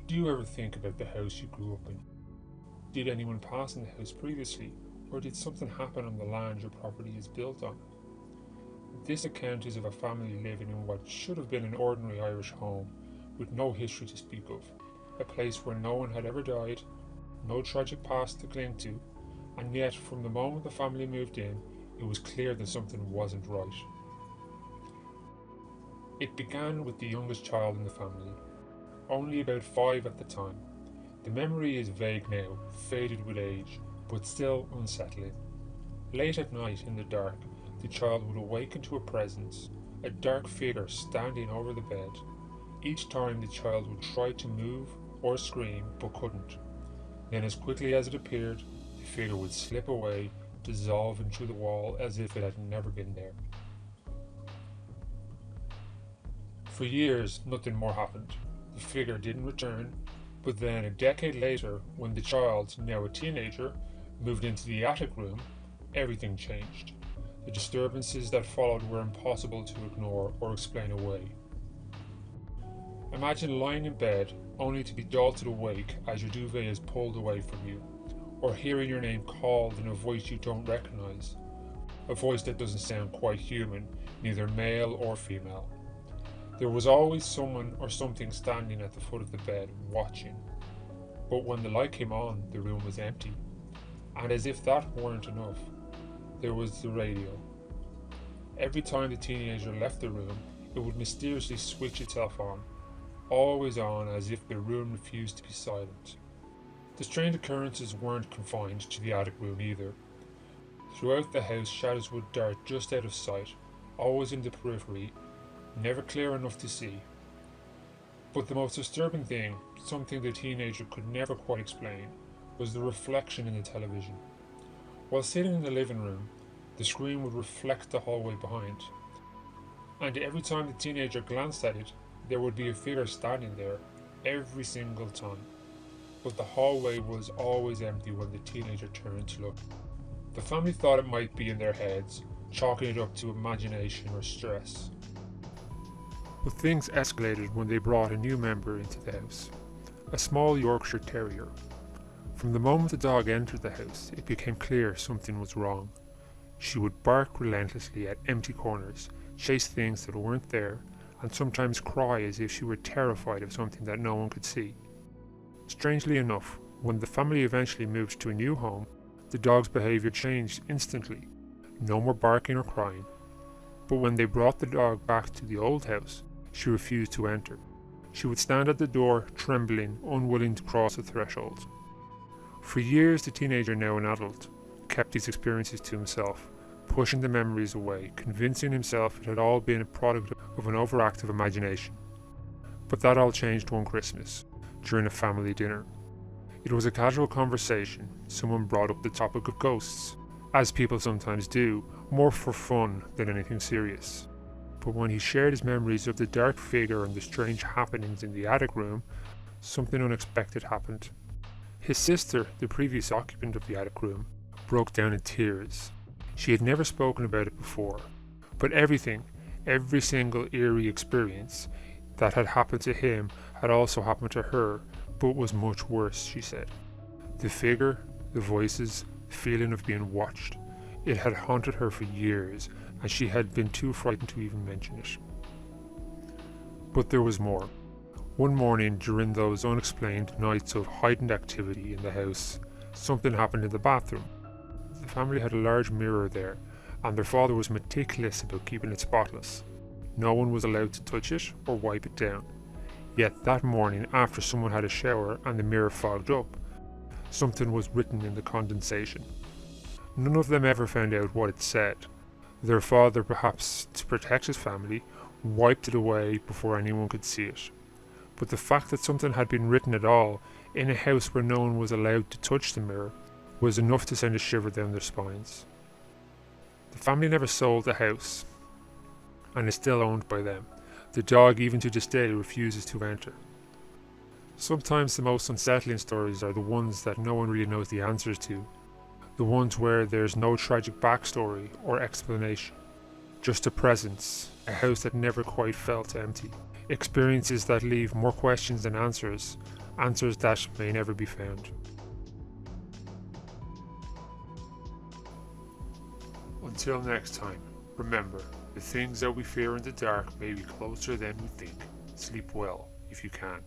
Do you ever think about the house you grew up in? Did anyone pass in the house previously, or did something happen on the land your property is built on? This account is of a family living in what should have been an ordinary Irish home, with no history to speak of, a place where no one had ever died, no tragic past to cling to, and yet from the moment the family moved in, it was clear that something wasn't right. It began with the youngest child in the family, only about 5 at the time. The memory is vague now, faded with age, but still unsettling. Late at night in the dark, the child would awaken to a presence, a dark figure standing over the bed. Each time the child would try to move or scream but couldn't. Then as quickly as it appeared, the figure would slip away, dissolve into the wall as if it had never been there. For years, nothing more happened. The figure didn't return, but then a decade later, when the child, now a teenager, moved into the attic room, everything changed. The disturbances that followed were impossible to ignore or explain away. Imagine lying in bed only to be jolted awake as your duvet is pulled away from you, or hearing your name called in a voice you don't recognize, a voice that doesn't sound quite human, neither male or female. There was always someone or something standing at the foot of the bed, watching. But when the light came on, the room was empty. And as if that weren't enough, there was the radio. Every time the teenager left the room, it would mysteriously switch itself on, always on as if the room refused to be silent. The strange occurrences weren't confined to the attic room either. Throughout the house, shadows would dart just out of sight, always in the periphery, never clear enough to see. But the most disturbing thing, something the teenager could never quite explain, was the reflection in the television. While sitting in the living room, the screen would reflect the hallway behind, and every time the teenager glanced at it, there would be a figure standing there, every single time. But the hallway was always empty when the teenager turned to look. The family thought it might be in their heads, chalking it up to imagination or stress. But things escalated when they brought a new member into the house, a small Yorkshire Terrier. From the moment the dog entered the house, it became clear something was wrong. She would bark relentlessly at empty corners, chase things that weren't there, and sometimes cry as if she were terrified of something that no one could see. Strangely enough, when the family eventually moved to a new home, the dog's behaviour changed instantly. No more barking or crying. But when they brought the dog back to the old house, she refused to enter. She would stand at the door, trembling, unwilling to cross the threshold. For years, the teenager, now an adult, kept these experiences to himself, pushing the memories away, convincing himself it had all been a product of an overactive imagination. But that all changed one Christmas, during a family dinner. It was a casual conversation. Someone brought up the topic of ghosts, as people sometimes do, more for fun than anything serious. But when he shared his memories of the dark figure and the strange happenings in the attic room, something unexpected happened. His sister, the previous occupant of the attic room, broke down in tears. She had never spoken about it before, but everything, every single eerie experience that had happened to him had also happened to her, but was much worse, she said. The figure, the voices, the feeling of being watched, it had haunted her for years, and she had been too frightened to even mention it. But there was more. One morning, during those unexplained nights of heightened activity in the house, something happened in the bathroom. The family had a large mirror there, and their father was meticulous about keeping it spotless. No one was allowed to touch it or wipe it down. Yet that morning, after someone had a shower and the mirror fogged up, something was written in the condensation. None of them ever found out what it said. Their father, perhaps to protect his family, wiped it away before anyone could see it. But the fact that something had been written at all, in a house where no one was allowed to touch the mirror, was enough to send a shiver down their spines. The family never sold the house, and is still owned by them. The dog, even to this day, refuses to enter. Sometimes the most unsettling stories are the ones that no one really knows the answers to, the ones where there's no tragic backstory or explanation, just a presence, a house that never quite felt empty, experiences that leave more questions than answers, answers that may never be found. Until next time, remember, the things that we fear in the dark may be closer than we think. Sleep well, if you can.